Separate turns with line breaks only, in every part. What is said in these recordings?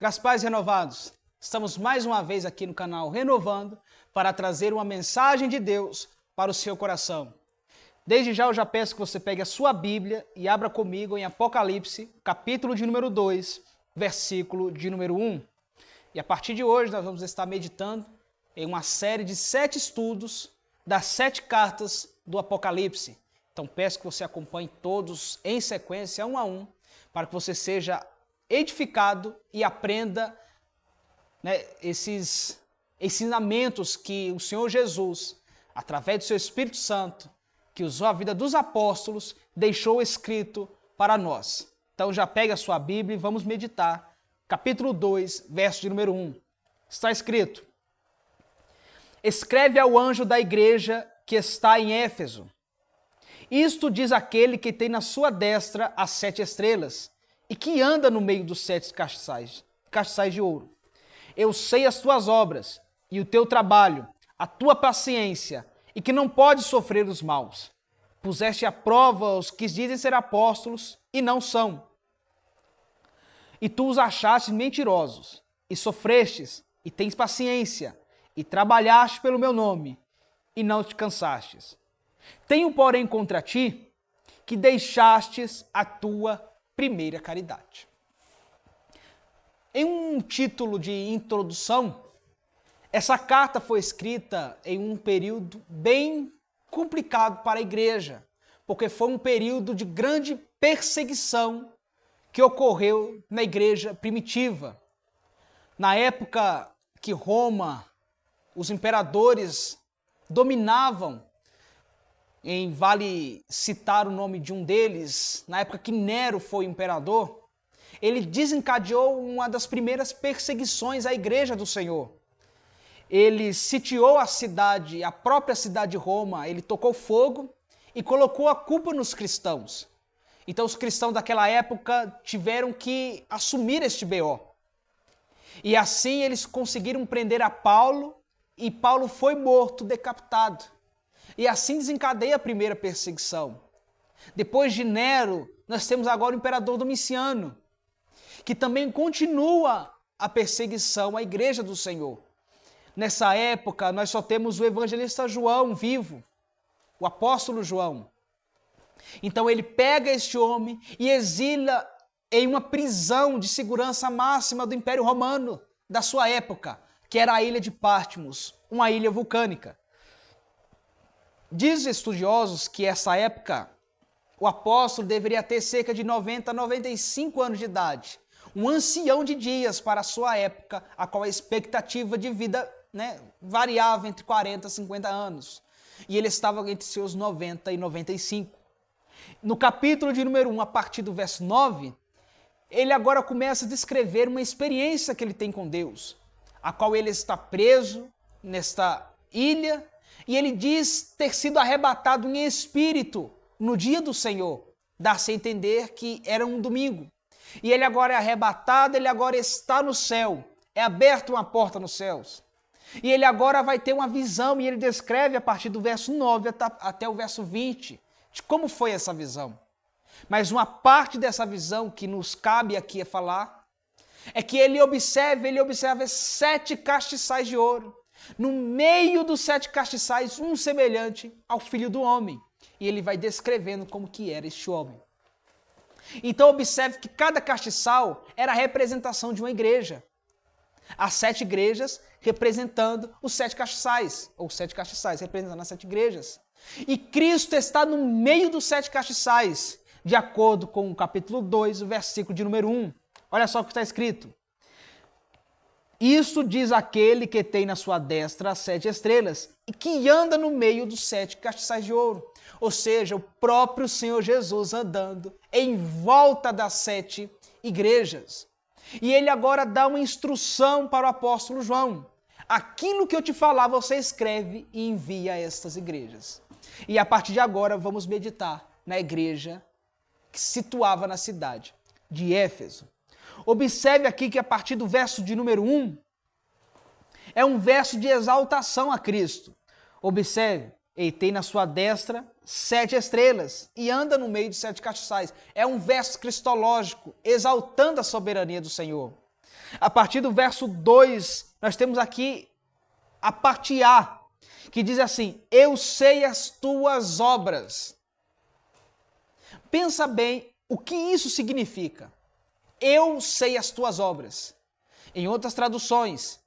Gaspais renovados, estamos mais uma vez aqui no canal Renovando para trazer uma mensagem de Deus para o seu coração. Desde já eu já peço que você pegue a sua Bíblia e abra comigo em Apocalipse, capítulo de número 2, versículo de número 1. E a partir de hoje nós vamos estar meditando em uma série de 7 estudos das 7 cartas do Apocalipse. Então peço que você acompanhe todos em sequência, um a um, para que você seja edificado e aprenda esses ensinamentos que o Senhor Jesus, através do seu Espírito Santo, que usou a vida dos apóstolos, deixou escrito para nós. Então já pegue a sua Bíblia e vamos meditar. Capítulo 2, verso de número 1. Está escrito: Escreve ao anjo da igreja que está em Éfeso. Isto diz aquele que tem na sua destra as 7 estrelas e que anda no meio dos 7 castiçais de ouro. Eu sei as tuas obras e o teu trabalho, a tua paciência, e que não podes sofrer os maus. Puseste à prova os que dizem ser apóstolos e não são. E tu os achaste mentirosos, e sofrestes, e tens paciência, e trabalhaste pelo meu nome, e não te cansastes. Tenho, porém, contra ti, que deixastes a tua primeira caridade. Em um título de introdução, essa carta foi escrita em um período bem complicado para a igreja, porque foi um período de grande perseguição que ocorreu na igreja primitiva. Na época que Roma, os imperadores dominavam, vale citar o nome de um deles, na época que Nero foi imperador, ele desencadeou uma das primeiras perseguições à igreja do Senhor. Ele sitiou a cidade, a própria cidade de Roma, ele tocou fogo e colocou a culpa nos cristãos. Então os cristãos daquela época tiveram que assumir este BO. E assim eles conseguiram prender a Paulo e Paulo foi morto, decapitado. E assim desencadeia a primeira perseguição. Depois de Nero, nós temos agora o imperador Domiciano, que também continua a perseguição à igreja do Senhor. Nessa época, nós só temos o evangelista João vivo, o apóstolo João. Então ele pega este homem e exila em uma prisão de segurança máxima do Império Romano da sua época, que era a ilha de Patmos, uma ilha vulcânica. Diz estudiosos que essa época o apóstolo deveria ter cerca de 90 a 95 anos de idade. Um ancião de dias para a sua época, a qual a expectativa de vida variava entre 40 e 50 anos. E ele estava entre seus 90 e 95. No capítulo de número 1, a partir do verso 9, ele agora começa a descrever uma experiência que ele tem com Deus, a qual ele está preso nesta ilha, e ele diz ter sido arrebatado em espírito no dia do Senhor. Dá-se a entender que era um domingo. E ele agora é arrebatado, ele agora está no céu. É aberta uma porta nos céus. E ele agora vai ter uma visão, e ele descreve a partir do verso 9 até o verso 20, de como foi essa visão. Mas uma parte dessa visão que nos cabe aqui a falar, é que ele observa 7 castiçais de ouro. No meio dos 7 castiçais, um semelhante ao Filho do Homem. E ele vai descrevendo como que era este homem. Então observe que cada castiçal era a representação de uma igreja. As 7 igrejas representando os 7 castiçais, ou 7 castiçais representando as 7 igrejas. E Cristo está no meio dos 7 castiçais, de acordo com o capítulo 2, o versículo de número 1. Olha só o que está escrito. Isso diz aquele que tem na sua destra as 7 estrelas e que anda no meio dos 7 castiçais de ouro. Ou seja, o próprio Senhor Jesus andando em volta das 7 igrejas. E ele agora dá uma instrução para o apóstolo João. Aquilo que eu te falar, você escreve e envia a estas igrejas. E a partir de agora vamos meditar na igreja que se situava na cidade de Éfeso. Observe aqui que a partir do verso de número 1, é um verso de exaltação a Cristo. Observe, ele tem na sua destra 7 estrelas e anda no meio de 7 castiçais. É um verso cristológico, exaltando a soberania do Senhor. A partir do verso 2, nós temos aqui a parte A, que diz assim: eu sei as tuas obras. Pensa bem o que isso significa. Eu sei as tuas obras. Em outras traduções,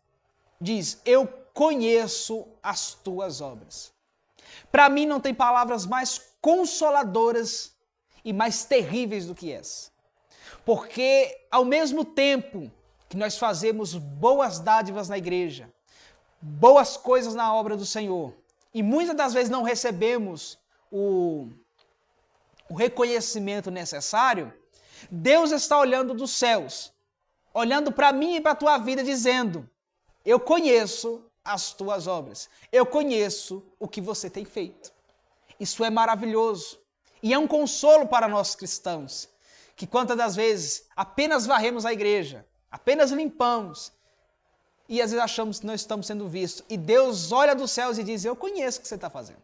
diz: eu conheço as tuas obras. Para mim não tem palavras mais consoladoras e mais terríveis do que essa. Porque ao mesmo tempo que nós fazemos boas dádivas na igreja, boas coisas na obra do Senhor, e muitas das vezes não recebemos o reconhecimento necessário, Deus está olhando dos céus, olhando para mim e para a tua vida, dizendo: eu conheço as tuas obras, eu conheço o que você tem feito. Isso é maravilhoso e é um consolo para nós cristãos, que quantas das vezes apenas varremos a igreja, apenas limpamos, e às vezes achamos que não estamos sendo vistos. E Deus olha dos céus e diz: eu conheço o que você está fazendo.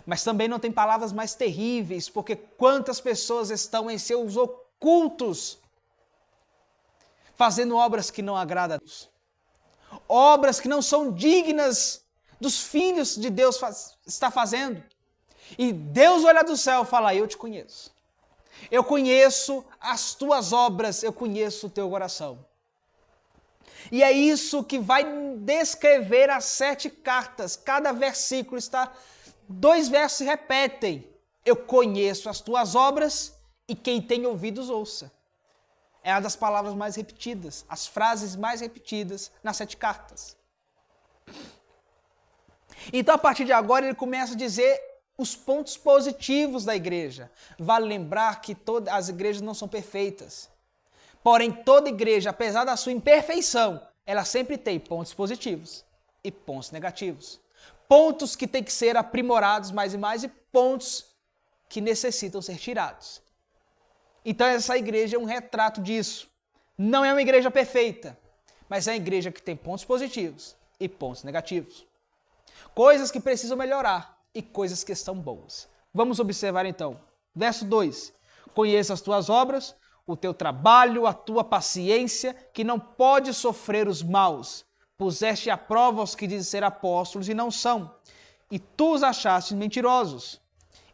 Mas também não tem palavras mais terríveis, porque quantas pessoas estão em seus ocultos, fazendo obras que não agradam a Deus. Obras que não são dignas dos filhos de Deus está fazendo. E Deus olha do céu e fala: eu te conheço. Eu conheço as tuas obras, eu conheço o teu coração. E é isso que vai descrever as 7 cartas. Cada versículo está, 2 versos se repetem. Eu conheço as tuas obras e quem tem ouvidos ouça. É uma das palavras mais repetidas, as frases mais repetidas nas 7 cartas. Então, a partir de agora, ele começa a dizer os pontos positivos da igreja. Vale lembrar que todas as igrejas não são perfeitas. Porém, toda igreja, apesar da sua imperfeição, ela sempre tem pontos positivos e pontos negativos. Pontos que têm que ser aprimorados mais e mais e pontos que necessitam ser tirados. Então, essa igreja é um retrato disso. Não é uma igreja perfeita, mas é uma igreja que tem pontos positivos e pontos negativos. Coisas que precisam melhorar e coisas que estão boas. Vamos observar então. Verso 2. Conheça as tuas obras, o teu trabalho, a tua paciência, que não pode sofrer os maus. Puseste à prova os que dizem ser apóstolos e não são, e tu os achaste mentirosos.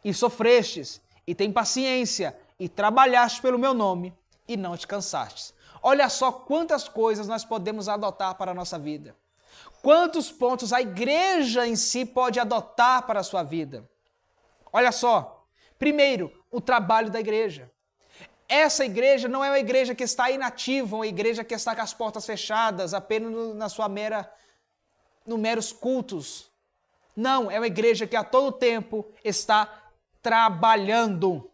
E sofrestes, e tem paciência, e trabalhaste pelo meu nome, e não te cansastes. Olha só quantas coisas nós podemos adotar para a nossa vida. Quantos pontos a igreja em si pode adotar para a sua vida. Olha só. Primeiro, o trabalho da igreja. Essa igreja não é uma igreja que está inativa, uma igreja que está com as portas fechadas, apenas na sua meros cultos. Não, é uma igreja que a todo tempo está trabalhando.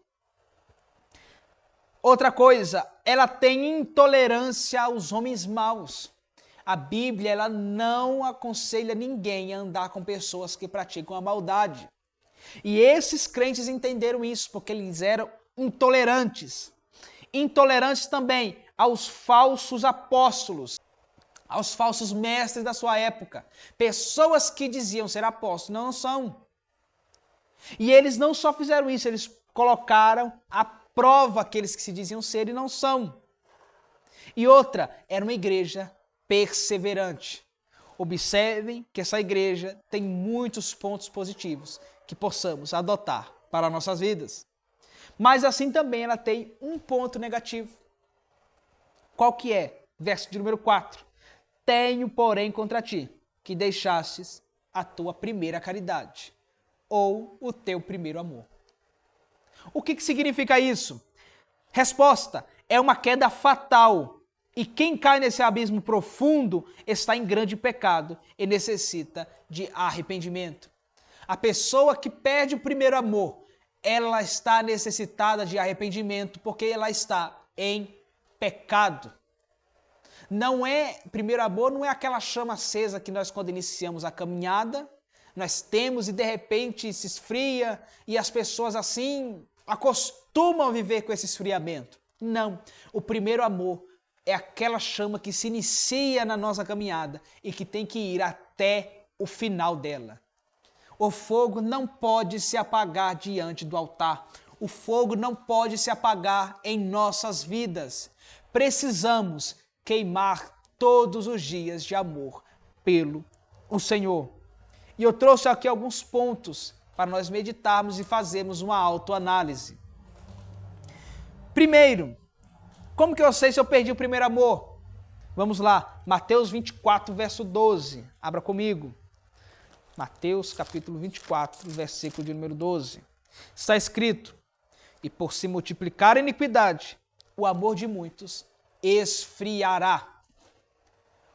Outra coisa, ela tem intolerância aos homens maus. A Bíblia, ela não aconselha ninguém a andar com pessoas que praticam a maldade. E esses crentes entenderam isso, porque eles eram intolerantes. Intolerantes também aos falsos apóstolos, aos falsos mestres da sua época. Pessoas que diziam ser apóstolos, não são. E eles não só fizeram isso, eles colocaram à prova aqueles que se diziam ser e não são. E outra, era uma igreja perseverante. Observem que essa igreja tem muitos pontos positivos que possamos adotar para nossas vidas. Mas assim também ela tem um ponto negativo. Qual que é? Verso de número 4. Tenho, porém, contra ti, que deixastes a tua primeira caridade, ou o teu primeiro amor. O que significa isso? Resposta, é uma queda fatal. E quem cai nesse abismo profundo está em grande pecado e necessita de arrependimento. A pessoa que perde o primeiro amor, ela está necessitada de arrependimento porque ela está em pecado. Primeiro amor não é aquela chama acesa que nós, quando iniciamos a caminhada, nós temos e de repente se esfria e as pessoas assim acostumam a viver com esse esfriamento. Não, o primeiro amor é aquela chama que se inicia na nossa caminhada e que tem que ir até o final dela. O fogo não pode se apagar diante do altar. O fogo não pode se apagar em nossas vidas. Precisamos queimar todos os dias de amor pelo Senhor. E eu trouxe aqui alguns pontos para nós meditarmos e fazermos uma autoanálise. Primeiro, como que eu sei se eu perdi o primeiro amor? Vamos lá, Mateus 24, verso 12. Abra comigo. Mateus capítulo 24, versículo de número 12. Está escrito: e por se multiplicar a iniquidade, o amor de muitos esfriará.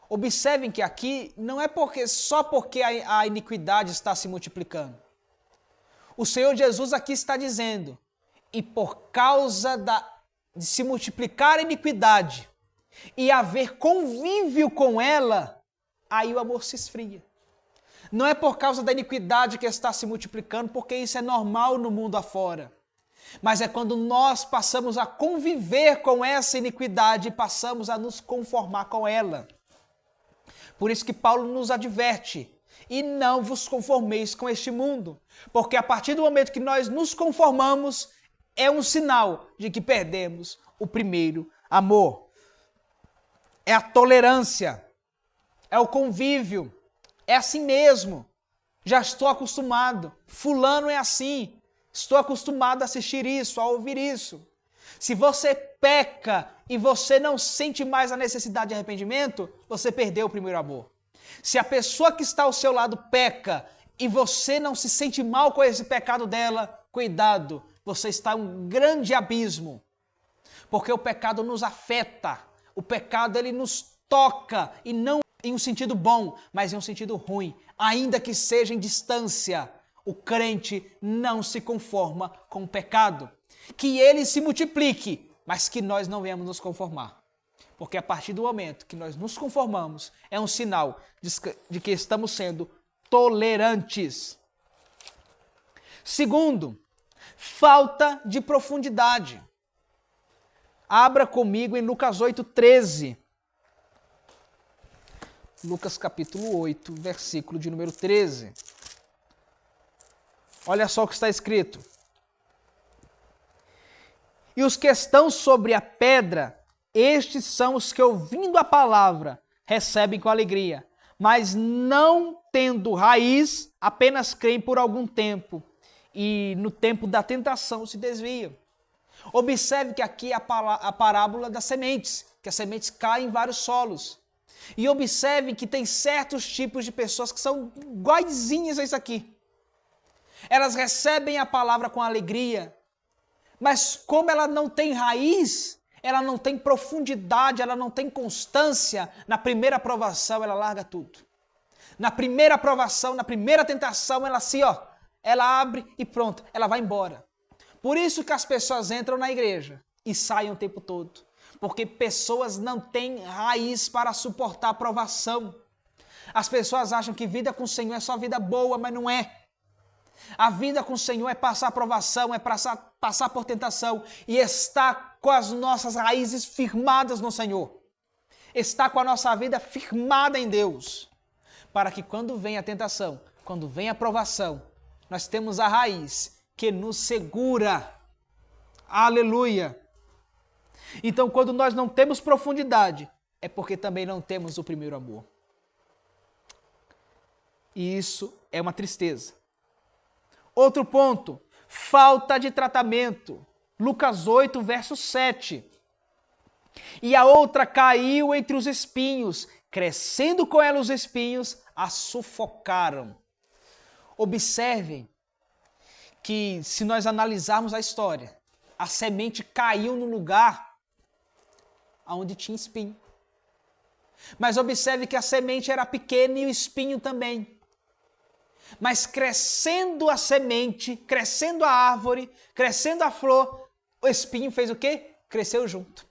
Observem que aqui não é só porque a iniquidade está se multiplicando. O Senhor Jesus aqui está dizendo, e por causa de se multiplicar a iniquidade e haver convívio com ela, aí o amor se esfria. Não é por causa da iniquidade que está se multiplicando, porque isso é normal no mundo afora. Mas é quando nós passamos a conviver com essa iniquidade e passamos a nos conformar com ela. Por isso que Paulo nos adverte, e não vos conformeis com este mundo, porque a partir do momento que nós nos conformamos, é um sinal de que perdemos o primeiro amor. É a tolerância, é o convívio, é assim mesmo. Já estou acostumado, fulano é assim, estou acostumado a assistir isso, a ouvir isso. Se você peca e você não sente mais a necessidade de arrependimento, você perdeu o primeiro amor. Se a pessoa que está ao seu lado peca e você não se sente mal com esse pecado dela, cuidado, você está em um grande abismo. Porque o pecado nos afeta, o pecado ele nos toca, e não em um sentido bom, mas em um sentido ruim. Ainda que seja em distância, o crente não se conforma com o pecado. Que ele se multiplique, mas que nós não venhamos nos conformar. Porque a partir do momento que nós nos conformamos, é um sinal de que estamos sendo tolerantes. Segundo, falta de profundidade. Abra comigo em Lucas 8:13. Lucas capítulo 8, versículo de número 13. Olha só o que está escrito. E os que estão sobre a pedra, estes são os que, ouvindo a palavra, recebem com alegria, mas não tendo raiz, apenas creem por algum tempo, e no tempo da tentação se desviam. Observe que aqui é a parábola das sementes, que as sementes caem em vários solos. E observe que tem certos tipos de pessoas que são iguaizinhas a isso aqui. Elas recebem a palavra com alegria, mas como ela não tem raiz, ela não tem profundidade, ela não tem constância, na primeira aprovação ela larga tudo. Na primeira aprovação, na primeira tentação, ela abre e pronto, ela vai embora. Por isso que as pessoas entram na igreja e saem o tempo todo. Porque pessoas não têm raiz para suportar a provação. As pessoas acham que vida com o Senhor é só vida boa, mas não é. A vida com o Senhor é passar provação, é passar por tentação e estar com as nossas raízes firmadas no Senhor. Estar com a nossa vida firmada em Deus. Para que quando vem a tentação, quando vem a provação, nós temos a raiz que nos segura. Aleluia! Então, quando nós não temos profundidade, é porque também não temos o primeiro amor. E isso é uma tristeza. Outro ponto, falta de tratamento. Lucas 8, verso 7. E a outra caiu entre os espinhos, crescendo com ela os espinhos, a sufocaram. Observem que, se nós analisarmos a história, a semente caiu no lugar onde tinha espinho. Mas observe que a semente era pequena e o espinho também. Mas crescendo a semente, crescendo a árvore, crescendo a flor, o espinho fez o quê? Cresceu junto.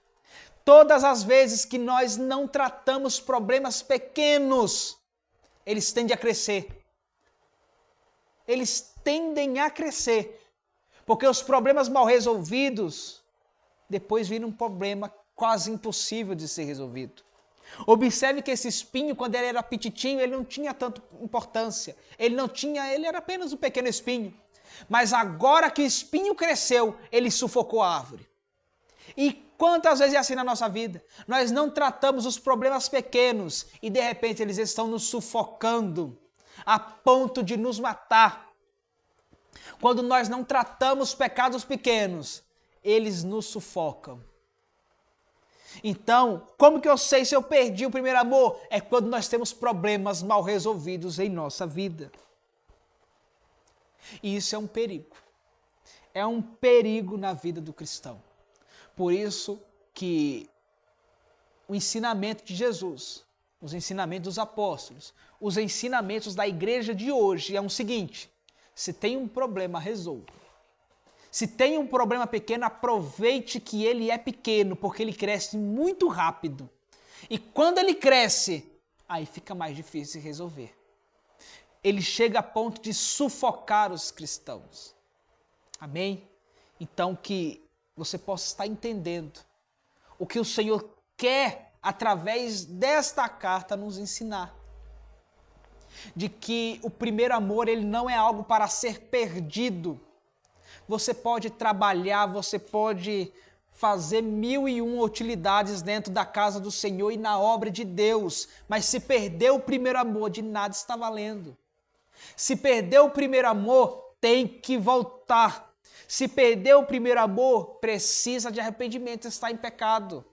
Todas as vezes que nós não tratamos problemas pequenos, eles tendem a crescer. Eles tendem a crescer. Porque os problemas mal resolvidos, depois viram um problema quase impossível de ser resolvido. Observe que esse espinho, quando ele era pititinho, ele não tinha tanta importância. Ele era apenas um pequeno espinho. Mas agora que o espinho cresceu, ele sufocou a árvore. E Quantas vezes é assim na nossa vida? Nós não tratamos os problemas pequenos e de repente eles estão nos sufocando a ponto de nos matar. Quando nós não tratamos pecados pequenos, eles nos sufocam. Então, como que eu sei se eu perdi o primeiro amor? É quando nós temos problemas mal resolvidos em nossa vida. E isso é um perigo. É um perigo na vida do cristão. Por isso que o ensinamento de Jesus, os ensinamentos dos apóstolos, os ensinamentos da igreja de hoje é o seguinte: se tem um problema, resolva. Se tem um problema pequeno, aproveite que ele é pequeno, porque ele cresce muito rápido. E quando ele cresce, aí fica mais difícil de resolver. Ele chega a ponto de sufocar os cristãos. Amém? Então que você possa estar entendendo o que o Senhor quer, através desta carta, nos ensinar. De que o primeiro amor, ele não é algo para ser perdido. Você pode trabalhar, você pode fazer 1001 utilidades dentro da casa do Senhor e na obra de Deus, mas se perder o primeiro amor, de nada está valendo. Se perder o primeiro amor, tem que voltar. Se perder o primeiro amor, precisa de arrependimento, está em pecado.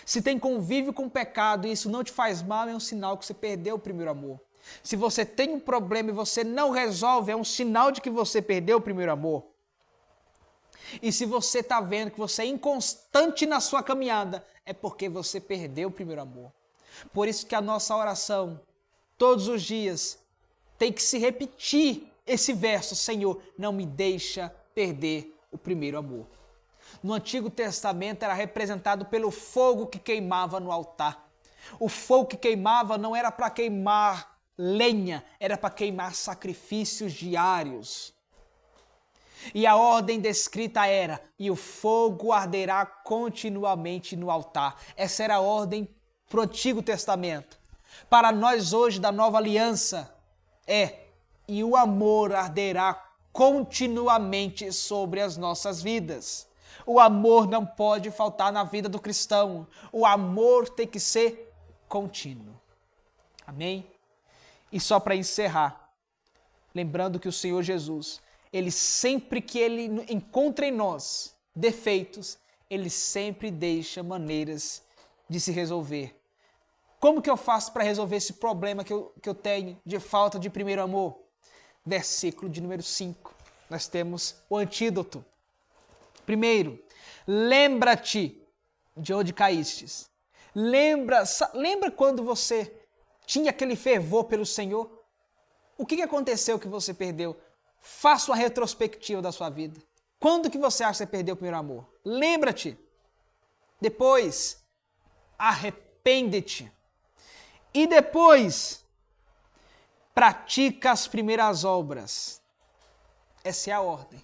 Se tem convívio com o pecado e isso não te faz mal, é um sinal que você perdeu o primeiro amor. Se você tem um problema e você não resolve, é um sinal de que você perdeu o primeiro amor. E se você está vendo que você é inconstante na sua caminhada, é porque você perdeu o primeiro amor. Por isso que a nossa oração, todos os dias, tem que se repetir esse verso: Senhor, não me deixa perder o primeiro amor. No Antigo Testamento era representado pelo fogo que queimava no altar. O fogo que queimava não era para queimar lenha, era para queimar sacrifícios diários. E a ordem descrita era: e o fogo arderá continuamente no altar. Essa era a ordem para o Antigo Testamento. Para nós hoje da Nova Aliança e o amor arderá continuamente sobre as nossas vidas. O amor não pode faltar na vida do cristão. O amor tem que ser contínuo. Amém? E só para encerrar, lembrando que o Senhor Jesus, ele sempre que ele encontra em nós defeitos, ele sempre deixa maneiras de se resolver. Como que eu faço para resolver esse problema que eu tenho de falta de primeiro amor? Versículo de número 5. Nós temos o antídoto. Primeiro, lembra-te de onde caístes. Lembra quando você tinha aquele fervor pelo Senhor? O que aconteceu que você perdeu? Faça uma retrospectiva da sua vida. Quando que você acha que você perdeu o primeiro amor? Lembra-te. Depois, arrepende-te. E depois, pratica as primeiras obras. Essa é a ordem.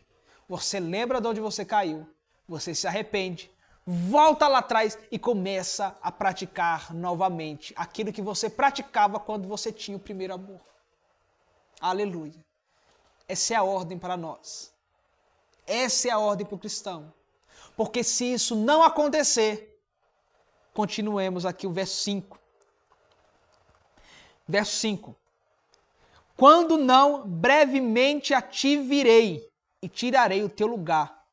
Você lembra de onde você caiu, você se arrepende, volta lá atrás e começa a praticar novamente aquilo que você praticava quando você tinha o primeiro amor. Aleluia. Essa é a ordem para nós. Essa é a ordem para o cristão. Porque se isso não acontecer, continuemos aqui o verso 5. Verso 5. Quando não, brevemente a ti virei e tirarei o teu lugar.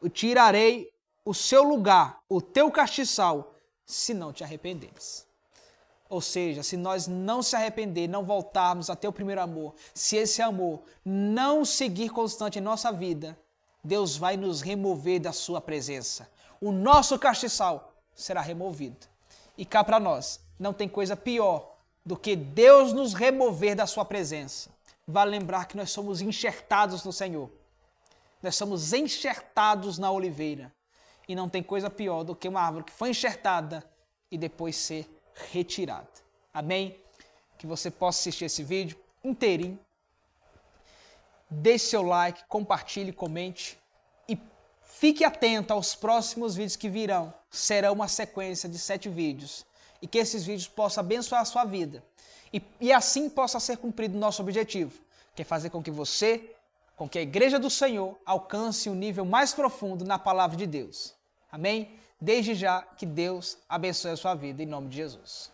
Eu tirarei o seu lugar, o teu castiçal, se não te arrependeres. Ou seja, se nós não se arrepender, não voltarmos a ter o primeiro amor, se esse amor não seguir constante em nossa vida, Deus vai nos remover da sua presença. O nosso castiçal será removido. E cá para nós, não tem coisa pior do que Deus nos remover da sua presença. Vale lembrar que nós somos enxertados no Senhor. Nós somos enxertados na oliveira. E não tem coisa pior do que uma árvore que foi enxertada e depois ser retirada. Amém? Que você possa assistir esse vídeo inteirinho. Deixe seu like, compartilhe, comente. E fique atento aos próximos vídeos que virão. Será uma sequência de 7 vídeos. E que esses vídeos possam abençoar a sua vida. E assim possa ser cumprido o nosso objetivo, que é fazer com que a Igreja do Senhor alcance um nível mais profundo na palavra de Deus. Amém? Desde já, que Deus abençoe a sua vida, em nome de Jesus.